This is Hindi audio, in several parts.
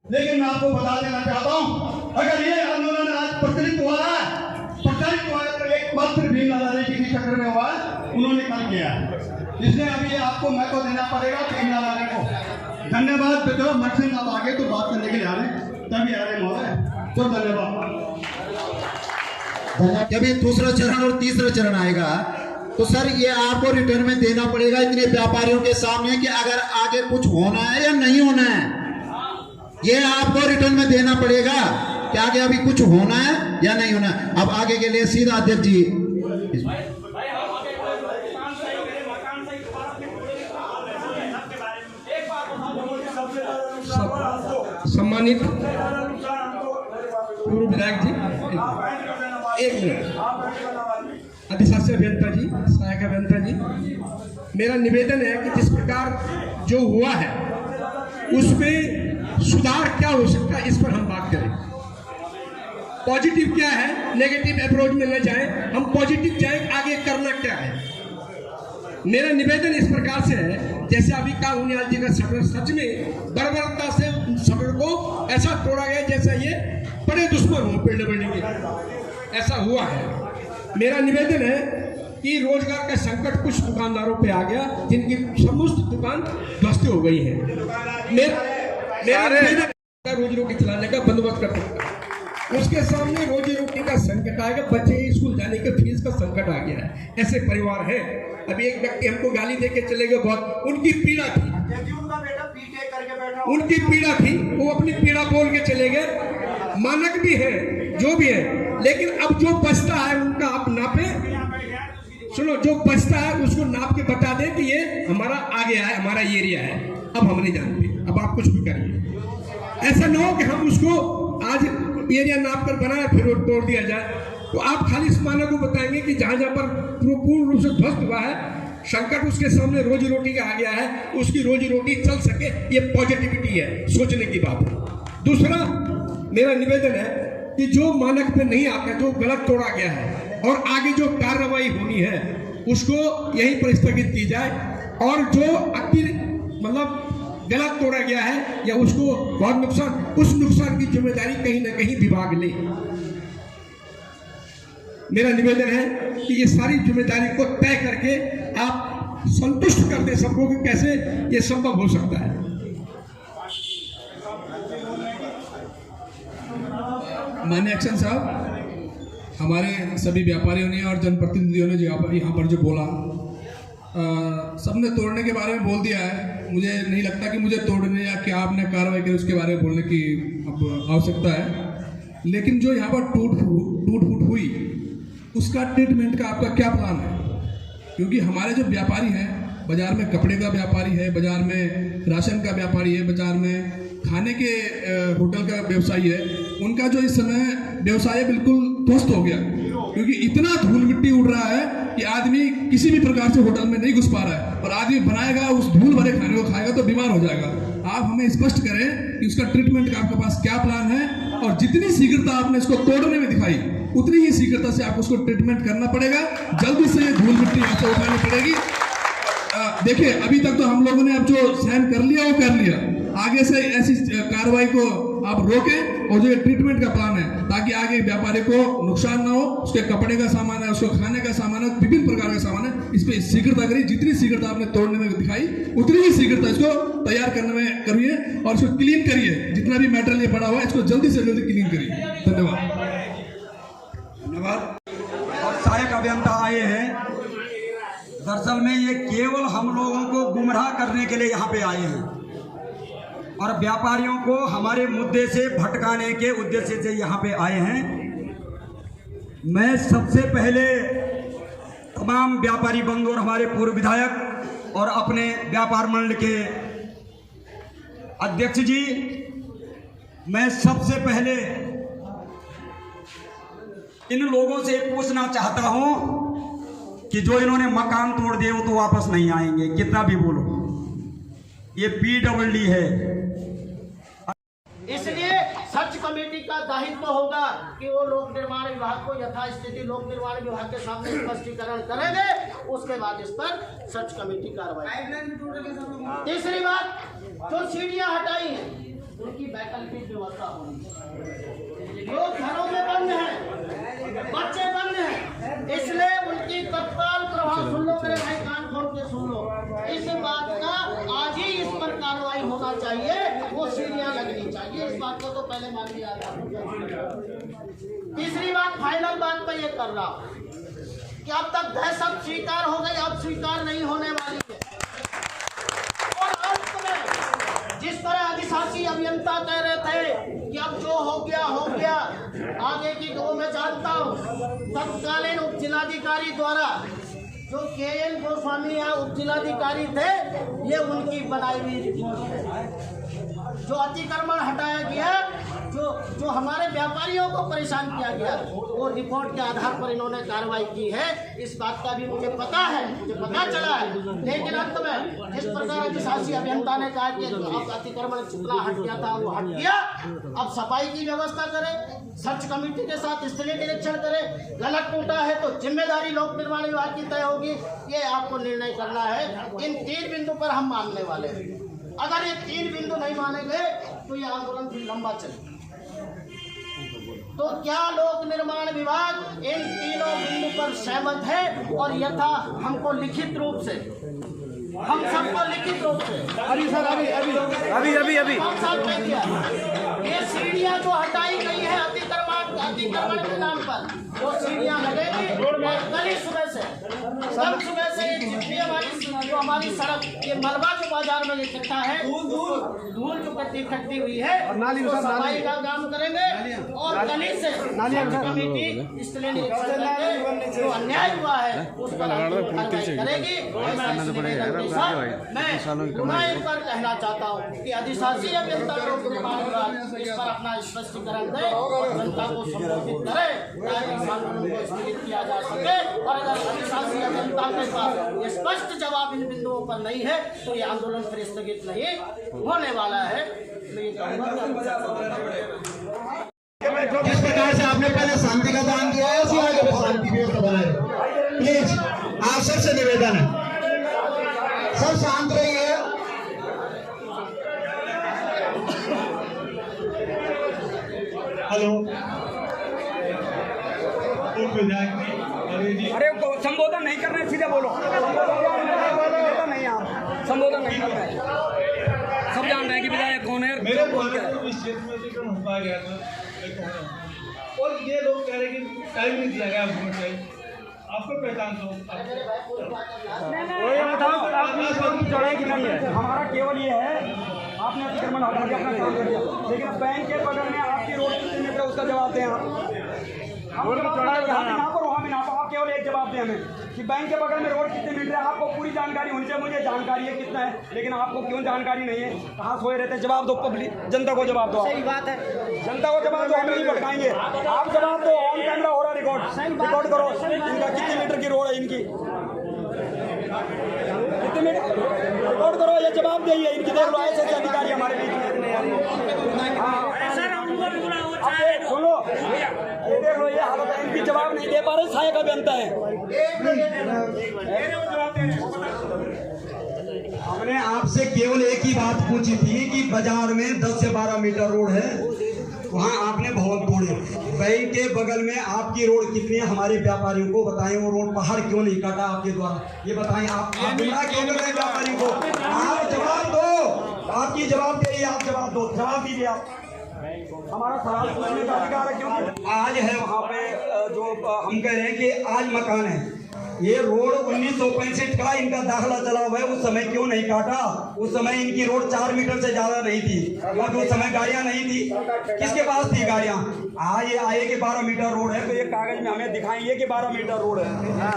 लेकिन मैं आपको बता देना चाहता हूं, अगर ये आंदोलन आज प्रचलित हुआ है तो एकमात्र भीमलाल आर्य जी के चक्र में हुआ है, उन्होंने कल किया है। इसलिए अभी ये आपको महत्व देना पड़ेगा भीमलाल आर्य को। धन्यवाद। बेटा मक्सिन आप आगे तो बात करने के लिए आ रहे हैं, तभी आ रहे महोदय, तो धन्यवाद। जब ये दूसरा चरण और तीसरा चरण आएगा तो सर ये आपको रिटर्न में देना पड़ेगा इतने व्यापारियों के सामने कि अगर आगे कुछ होना है या नहीं होना है, ये आपको रिटर्न में देना पड़ेगा कि आगे अभी कुछ होना है या नहीं होना है। अब आगे के लिए सीधा अध्यक्ष जी। सम्मानित पूर्व विधायक जी, एक मिनट। अधिशासी अभियंता जी, सहायक अभियंता जी, मेरा निवेदन है कि जिस प्रकार जो हुआ है उसमें सुधार क्या हो सकता है, इस पर हम बात करें। पॉजिटिव क्या है, नेगेटिव अप्रोच में न जाएं, हम पॉजिटिव जाएं, आगे करना क्या है। मेरा निवेदन इस प्रकार से है, जैसे अभी काउनियाल जी का शटर सच में बर्बरता से शटर को ऐसा तोड़ा गया जैसा ये बड़े दुश्मन हो पेड़ बढ़ने के, ऐसा हुआ है। मेरा निवेदन है कि रोजगार का संकट कुछ दुकानदारों पे आ गया जिनकी समस्त दुकान ध्वस्त हो गई है। मेरा निवेदन रोजी रोटी चलाने का बंदोबस्त कर सकता है, उसके सामने रोजी रोटी का संकट आएगा, बच्चे स्कूल जाने के फीस का संकट आ गया है। ऐसे परिवार है। अभी एक व्यक्ति हमको गाली दे के चले गए, बहुत उनकी पीड़ा थी, उनकी पीड़ा थी, वो अपनी पीड़ा बोल के चले गए। मानक भी है, जो भी है, लेकिन अब जो बचता है उनका आप नापे। सुनो, जो बचता है उसको नाप के बता दें कि ये हमारा आ गया है, हमारा एरिया है, अब हम नहीं जानते, अब आप कुछ भी करिए। ऐसा न हो कि हम उसको आज एरिया नाप कर बनाए फिर वो तोड़ दिया जाए। तो आप खाली इस मानक को बताएंगे कि जहां जहां पर पूर्ण रूप से ध्वस्त हुआ है, संकट उसके सामने रोजी रोटी का आ गया है, उसकी रोजी रोटी चल सके, ये पॉजिटिविटी है, सोचने की बात है। दूसरा मेरा निवेदन है कि जो मानक पे नहीं आता, जो गलत तोड़ा गया है और आगे जो कार्रवाई होनी है उसको यहीं पर स्थगित की जाए, और जो मतलब गलत तोड़ा गया है या उसको बहुत नुकसान, उस नुकसान की जिम्मेदारी कहीं ना कहीं विभाग ले। मेरा निवेदन है कि ये सारी जिम्मेदारी को तय करके आप संतुष्ट कर दें सबको कि कैसे ये संभव हो सकता है। माननीय एक्शन साहब, हमारे सभी व्यापारियों ने और जनप्रतिनिधियों ने यहाँ पर जो बोला, सबने तोड़ने के बारे में बोल दिया है। मुझे नहीं लगता कि मुझे तोड़ने या क्या आपने कार्रवाई की उसके बारे में बोलने की अब आवश्यकता है। लेकिन जो यहाँ पर टूट फूट हुई उसका ट्रीटमेंट का आपका क्या प्लान है? क्योंकि हमारे जो व्यापारी हैं, बाजार में कपड़े का व्यापारी है, बाजार में राशन का व्यापारी है, बाजार में खाने के होटल का व्यवसायी है, उनका जो इस समय व्यवसाय बिल्कुल ध्वस्त हो गया, क्योंकि इतना धूल मिट्टी उड़ रहा है कि आदमी किसी भी प्रकार से होटल में नहीं घुस पा रहा है, और आदमी बनाएगा उस धूल भरे खाने को खाएगा तो बीमार हो जाएगा। आप हमें स्पष्ट करें कि उसका ट्रीटमेंट का आपके पास क्या प्लान है, और जितनी शीघ्रता आपने इसको तोड़ने में दिखाई उतनी ही शीघ्रता से आपको उसको ट्रीटमेंट करना पड़ेगा। जल्दी से ये धूल मिट्टी यहाँ से उठानी पड़ेगी। देखिए, अभी तक तो हम लोगों ने अब जो सहन कर लिया वो कर लिया, आगे से ऐसी कार्रवाई को आप रोकें, और जो ये ट्रीटमेंट का प्लान है ताकि आगे व्यापारी को नुकसान ना हो, उसके कपड़े का सामान है, उसको खाने का सामान है, विभिन्न प्रकार का सामान है, इस पर शीघ्रता करिए। जितनी शीघ्रता आपने तोड़ने में दिखाई उतनी ही शीघ्रता इसको तैयार करने में करिए, और इसको क्लीन करिए। जितना भी मैटेरियल ये पड़ा हुआ है इसको जल्दी से जल्दी क्लीन करिए। धन्यवाद। और सहायक अभियंता आए हैं। दरअसल में ये केवल हम लोगों को गुमराह करने के लिए यहाँ पे आए हैं, और व्यापारियों को हमारे मुद्दे से भटकाने के उद्देश्य से यहाँ पे आए हैं। मैं सबसे पहले तमाम व्यापारी बंधु और हमारे पूर्व विधायक और अपने व्यापार मंडल के अध्यक्ष जी, मैं सबसे पहले इन लोगों से पूछना चाहता हूं कि जो इन्होंने मकान तोड़ दिए वो तो वापस नहीं आएंगे, कितना भी बोलो, ये PWD है। इसलिए सच कमेटी का दायित्व होगा कि वो लोक निर्माण विभाग को यथास्थिति लोक निर्माण विभाग के सामने स्पष्टीकरण करेंगे, उसके बाद इस पर सच कमेटी कार्रवाई। तीसरी बात, जो सीढ़ियां हटाई हैं उनकी वैकल्पिक व्यवस्था होनी चाहिए। लोग घरों में बंद हैं, बच्चे बंद हैं, इसलिए उनकी तत्काल प्रभाव सुन लो मेरे भाई, कान खोल के सुन लो, इस बात का आज ही इस पर कार्रवाई होना चाहिए, वो सीढ़ियां लगनी चाहिए। इस बात को तो पहले मान लिया था। तीसरी बात, फाइनल बात मैं ये कर रहा हूँ कि अब तक दहशत स्वीकार हो गई, अब स्वीकार नहीं होने वाली है। और अंत में जिस तरह अधिशासी अभियंता कह रहे थे कि अब जो हो गया हो गया, आगे की दो मैं जानता हूँ तत्कालीन उप जिलाधिकारी द्वारा जो KN गोस्वामी यहाँ उप जिलाधिकारी थे, ये उनकी बनाई हुई रिपोर्ट है। जो अतिक्रमण हटाया गया, जो हमारे व्यापारियों को परेशान किया गया, वो रिपोर्ट के आधार पर इन्होंने कार्रवाई की है। इस बात का भी मुझे पता है, मुझे पता चला है। लेकिन अंत में जिस प्रकार अधिशासी अभियंता ने कहा कि अब अतिक्रमण जितना हट गया था वो हट गया, अब सफाई की व्यवस्था करें, सर्च कमेटी के साथ स्थलीय निरीक्षण करें, गलत टूटा है तो जिम्मेदारी लोक निर्माण विभाग की तय होगी। ये आपको निर्णय करना है। इन 3 बिंदु पर हम मानने वाले हैं। अगर ये 3 बिंदु नहीं मानेंगे तो ये आंदोलन फिर लंबा चलेगा। तो क्या लोक निर्माण विभाग इन तीनों बिंदु पर सहमत है? और यथा हमको लिखित रूप से, हम सबको लिखित रूप से अभी सर अभी हम साथ में किया, ये सीढ़ियां जो हटाई गई है अतिक्रमण के नाम पर, वो सीढ़ियां लगेगी। और कल ही सुबह से जितनी हमारी सड़क, ये मलबा जो बाजार में इकट्ठा है, धूल जो इकट्ठी हुई है, उसको सफाई का काम करेंगे। और कल ही से कमेटी स्थलीय निरीक्षण करके जो अन्याय हुआ है उस पर कार्रवाई करेगी। मैं पुनः एक बार कहना चाहता हूँ कि अधिशासी अभियंता लोक निर्माण विभाग इस पर अपना स्पष्टीकरण दे और जनता को संबोधित करे, ताकि इस आंदोलन को स्थगित किया जा सके। और अगर अधिशासी अभियंता के पास स्पष्ट जवाब इन बिंदुओं पर नहीं है तो ये आंदोलन फिर स्थगित नहीं होने वाला है। जिस प्रकार से आपने पहले शांति का दान दिया है, उसी आगे शांति व्यवस्था बनाए। प्लीज आप सबसे निवेदन है, सब शांत रहिए। हेलो, अरे संबोधन नहीं करना है, सीधे बोलो। संबोधन नहीं, आप संबोधन नहीं करना है। सब जान रहे हैं कि विधायक कौन है। मेरे को इस क्षेत्र में अतिक्रमण हो पा गया था, और ये लोग कह रहे हैं कि टाइम नहीं दिया गया हमको चाहिए। आपको पहचान दो, चढ़ाई की नहीं है, हमारा केवल ये है आपने अतिक्रमण हटा के अपना काम कर दिया, लेकिन बैंक के बगल में आपकी रोड कितने मीटर उसका जवाब दें आप। रोड पर वहाँ पर वहाँ भी ना, आप केवल एक जवाब दें हमें कि बैंक के बगल में रोड कितने मीटर है। आपको पूरी जानकारी होनी चाहिए, मुझे जानकारी है कितना है, लेकिन आपको क्यों जानकारी नहीं है, कहाँ सोए रहते। जवाब दो, पब्लिक जनता को जवाब दो। सही बात है, जनता को जवाब दो, हम नहीं भटकाएंगे। आप जवाब दो, ऑन कैमरा हो रहा रिकॉर्ड करो। इनका कितने मीटर की रोड है, इनकी कितने मीटर रिकॉर्ड करो, ये जवाब दिए इनकी। देख लो ऐसे अधिकारी हमारे बीच में। सुनो, ये देख लो, ये हालत है, इनकी जवाब नहीं दे पा रहे, सहायक अभियंता है। हमने आपसे केवल एक ही बात पूछी थी कि बाजार में 10 से 12 मीटर रोड है, वहाँ आपने बहुत तोड़े। बैंक के बगल में आपकी रोड कितनी है, हमारे व्यापारियों को बताएं। वो रोड पहाड़ क्यों नहीं काटा आपके द्वारा, ये बताएं। आप गुमराह क्यों कर रहे हैं व्यापारियों को? आप जवाब दो, आपकी जवाब दे रही है, आप जवाब दो, जवाब दीजिए आप। हमारा सवाल पूछने का अधिकार है, क्योंकि आज है वहाँ पे जो हम कह रहे हैं कि आज मकान है। ये रोड 1965 का इनका दाखला चला हुआ है, उस समय क्यों नहीं काटा? उस समय इनकी रोड 4 मीटर से ज्यादा नहीं थी, क्योंकि उस समय गाड़ियां नहीं थी। किसके पास थी गाड़ियां? आज ये आए कि 12 मीटर रोड है, तो ये कागज में हमें दिखाएंगे कि 12 मीटर रोड है।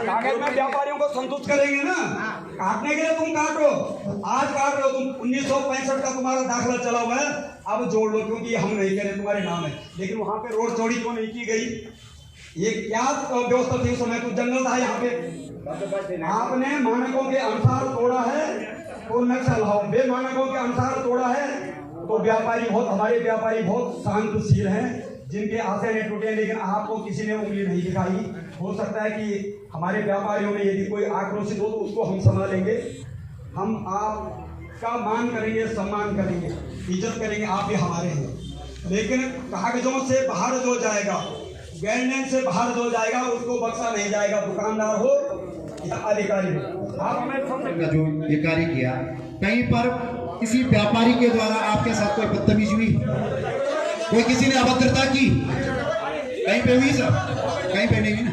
कागज में व्यापारियों को संतुष्ट करेंगे ना। काटने के लिए तुम काटो, आज काट रहे हो तुम। 1965 का तुम्हारा दाखला चला हुआ है, अब जोड़ लो, क्योंकि हम नहीं करें, तुम्हारे नाम है। लेकिन वहाँ पे रोड चौड़ी क्यों नहीं की गई? ये क्या व्यवस्था थी उस समय? कुछ जंगल था यहाँ पे, आपने मानकों के अनुसार तोड़ा है तो नक्शा लाओ, बेमानकों के अनुसार तोड़ा है तो व्यापारी बहुत, हमारे व्यापारी बहुत शांतशील हैं, जिनके आशय नहीं टूटे, लेकिन आपको किसी ने उंगली नहीं दिखाई। हो सकता है कि हमारे व्यापारियों में यदि कोई आक्रोशित हो तो उसको हम संभालेंगे। हम आप का मान करेंगे, सम्मान करेंगे, इज्जत करेंगे, आप भी हमारे हैं। लेकिन कागजों से बाहर जो जाएगा, गाइडलाइन से बाहर जो जाएगा, उसको बख्शा नहीं जाएगा, दुकानदार हो या अधिकारी हो। आप हमें जो ये कार्य किया, कहीं पर किसी व्यापारी के द्वारा आपके साथ कोई बदतमीजी हुई, कोई किसी ने अभद्रता की, कहीं पे हुई सर? कहीं पे नहीं हुई ना।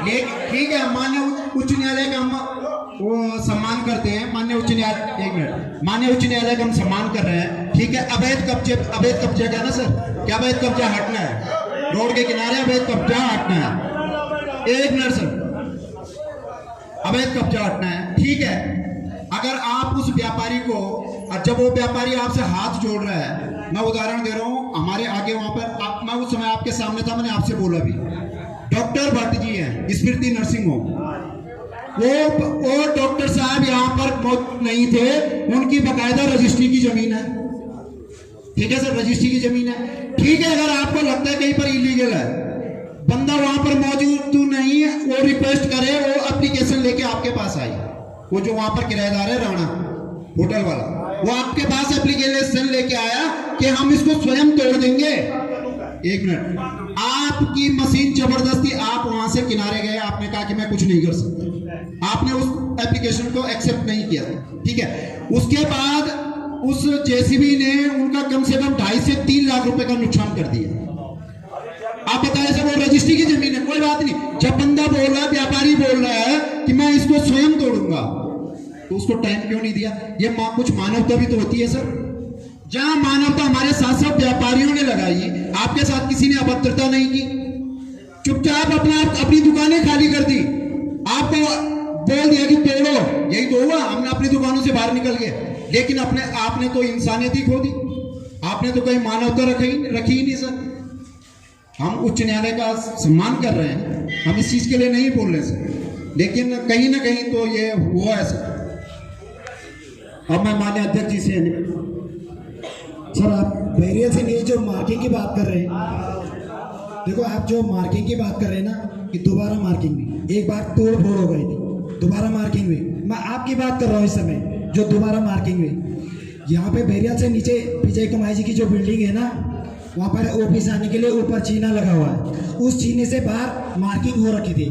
लेकिन ठीक है, माननीय उच्च न्यायालय का हम वो सम्मान करते हैं, माननीय उच्च न्यायालय, एक मिनट, माननीय उच्च न्यायालय का हम सम्मान कर रहे हैं, ठीक है। अवैध कब्जे क्या ना सर, क्या अवैध कब्जा हटना है? रोड के किनारे अवैध कब्जा हटना है, एक मिनट सर, अवैध कब्जा हटना है, ठीक है। अगर आप उस व्यापारी को, जब वो व्यापारी आपसे हाथ जोड़ रहा है, मैं उदाहरण दे रहा हूँ, हमारे आगे वहां पर मैं उस समय आपके सामने था, मैंने आपसे बोला भी, डॉक्टर भट्ट जी हैं, स्मृति नर्सिंग होम, वो डॉक्टर साहब यहाँ पर मौजूद नहीं थे, उनकी बकायदा रजिस्ट्री की जमीन है, ठीक है सर, रजिस्ट्री की जमीन है, ठीक है। अगर आपको लगता है कहीं पर इलीगल है, बंदा वहां पर मौजूद तो नहीं है, वो रिक्वेस्ट करे, वो एप्लीकेशन लेके आपके पास आई, वो जो वहां पर किराएदार है राणा होटल वाला, वो आपके पास एप्लीकेशन लेके आया कि हम इसको स्वयं तोड़ देंगे। एक मिनट, आपकी मशीन जबरदस्ती, आप वहां से किनारे गए, आपने कहा कि मैं कुछ नहीं कर सकता, आपने उस एप्लीकेशन को एक्सेप्ट नहीं किया, ठीक है। उसके बाद उस जेसीबी ने उनका कम से कम 2.5 से 3 लाख रुपए का नुकसान कर दिया। आप बताएं सर, वो रजिस्ट्री की जमीन है, कोई बात नहीं। जब बंदा बोल रहा है, व्यापारी बोल रहा है कि मैं इसको स्वयं तोड़ूंगा, तो उसको टाइम क्यों नहीं दिया? ये कुछ मानवता भी तो होती है सर। जहां मानवता हमारे साथ साथ व्यापारियों ने लगाई, आपके साथ किसी ने अभद्रता नहीं की, चुपचाप अपनी दुकानें खाली कर दी, आपको बोल दिया कि तोड़ो, यही तो हुआ, हमने अपनी दुकानों से बाहर निकल गए। लेकिन आपने तो इंसानियत ही खो दी, आपने तो कोई मानवता रखी ही नहीं सर। हम उच्च न्यायालय का सम्मान कर रहे हैं, हम इस चीज के लिए नहीं बोल रहे सर, लेकिन कहीं ना कहीं तो ये हुआ है सर। अब मैं माननीय अध्यक्ष जी से, सर आप बैरियर से नहीं, जो मार्किंग की बात कर रहे हैं, देखो आप जो मार्किंग की बात कर रहे हैं ना, कि दोबारा मार्किंग हुई, एक बार तोड़ फोड़ हो गई थी, दोबारा मार्किंग हुई, मैं आपकी बात कर रहा हूँ इस समय जो दोबारा मार्किंग हुई। यहाँ पे बैरियर से नीचे विजय कुमार जी की जो बिल्डिंग है ना, वहाँ पर ऑफिस आने के लिए ऊपर चीना लगा हुआ है, उस चीने से बाहर मार्किंग हो रखी थी,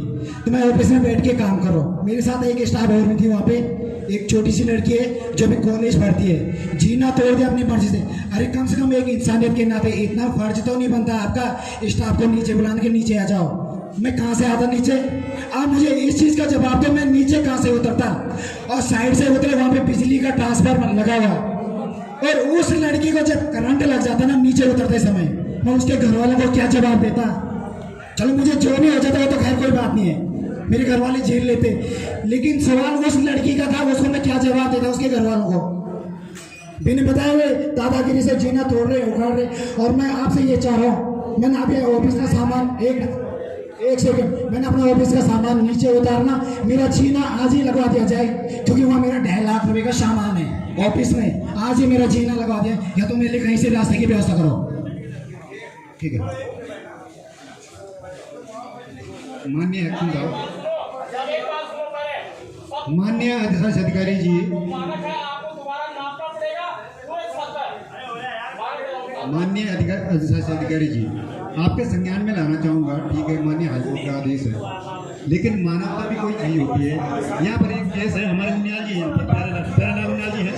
तो मैं ऑफिस में बैठ के काम कर रहा हूँ। मेरे साथ एक स्टाफ और भी थी वहाँ पे, एक छोटी सी लड़की है जो भी कॉलेज पढ़ती है, जीना तोड़ दिया अपनी मर्जी से। अरे कम से कम एक इंसानियत के नाते इतना फर्ज तो नहीं बनता आपका स्टाफ को नीचे बुलाने के, नीचे आ जाओ। मैं कहाँ से आता नीचे? आप मुझे इस चीज़ का जवाब दो, मैं नीचे कहाँ से उतरता? और साइड से उतरे, वहाँ पे बिजली का ट्रांसफार्मर लगा हुआ, और उस लड़की को जब करंट लग जाता ना नीचे उतरते समय, मैं उसके घर वालों को क्या जवाब देता? चलो मुझे जो नहीं हो जाता वो तो खैर कोई बात नहीं है, मेरे घर वाले झेल लेते, लेकिन सवाल उस लड़की का था, उसको मैं क्या जवाब देता उसके घर वालों को? बिना बताए हुए दादागिरी से जीना तोड़ रहे, उखाड़ रहे। और मैं आपसे ये चाह रहा हूँ, मैंने अभी ऑफिस का सामान, एक सेकंड, मैंने अपना ऑफिस का सामान नीचे उतारना, मेरा जीना आज ही लगवा दिया जाए, क्योंकि वहाँ मेरा 2.5 लाख रुपए का सामान है ऑफिस में, आज ही मेरा जीना लगवा दिया, या तो मेरे लिए कहीं से रास्ते की व्यवस्था करो। ठीक है, माननीय माननीय अधिकांश अधिकारी जी, माननीय अधिकांश अधिकारी जी, आपके संज्ञान में लाना चाहूँगा, ठीक है, माननीय हाईकोर्ट का आदेश है, लेकिन मानवता भी कोई चीज होती है। यहाँ पर एक केस है, हमारे उनियाल जी, यहाँ पर प्यारेलाल उनियाल जी है,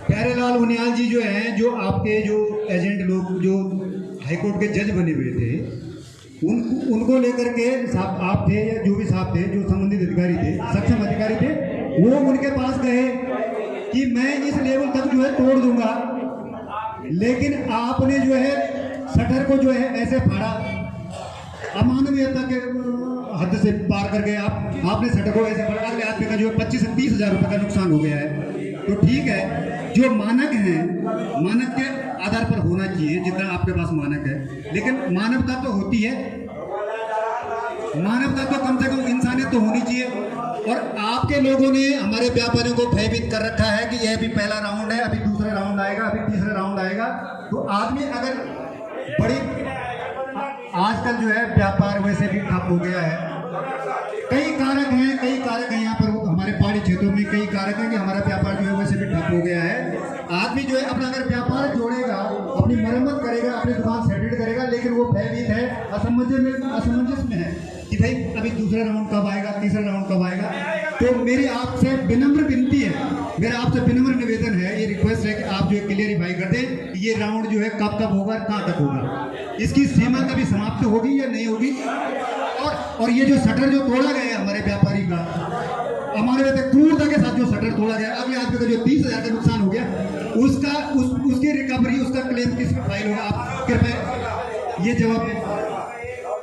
प्यारेलाल उनियाल जी जो हैं, जो आपके जो एजेंट लोग जो हाईकोर्ट के जज बने हुए थे, उनको लेकर के साहब आप थे या जो भी साहब थे, जो संबंधित अधिकारी थे, सक्षम अधिकारी थे, वो उनके पास गए कि मैं इस लेवल तक जो है तोड़ दूंगा, लेकिन आपने जो है शटर को जो है ऐसे फाड़ा, अमानवीयता के हद से पार कर गए आपने शटर को ऐसे फाड़ा, अगले आदमी का जो है 25 से 30 हज़ार रुपये का नुकसान हो गया है। तो ठीक है, जो मानक हैं, मानक के आधार पर होना चाहिए जितना आपके पास मानक है, लेकिन मानवता तो होती है, मानवता तो कम से कम इंसानियत तो होनी चाहिए। और आपके लोगों ने हमारे व्यापारियों को भयभीत कर रखा है कि यह भी पहला राउंड है, अभी दूसरा राउंड आएगा, अभी तीसरा राउंड आएगा। तो आदमी अगर बड़ी, आजकल जो है व्यापार वैसे भी ठप हो गया है, कई कारक हैं यहाँ पर हमारे पहाड़ी क्षेत्रों में कई कारक हैं कि हमारा व्यापार जो है वैसे भी ठप हो गया है। आदमी जो है अपना अगर व्यापार जोड़ेगा, अपनी मरम्मत करेगा, अपनी दुकान सेटल करेगा, लेकिन वो भयभीत है, असमंजस में है कि भाई अभी दूसरा राउंड कब आएगा, तीसरा राउंड कब आएगा। तो मेरी आपसे विनम्र विनती है, मेरा आपसे विनम्र निवेदन है, ये रिक्वेस्ट है कि आप जो है क्लियरिफाई कर दें कि ये राउंड जो है कब कब होगा, कहाँ तक होगा, इसकी सीमा कभी समाप्त होगी या नहीं होगी। और ये जो शटर जो तोड़ा गया है हमारे व्यापारी का, हमारे क्रूरता के साथ जो शटर तोड़ा गया, अगले आदमी का जो 30,000 का नुकसान हो गया, उसकी रिकवरी, उसका क्लेम किस पे फाइल होगा, आप कृपया ये जवाब दें।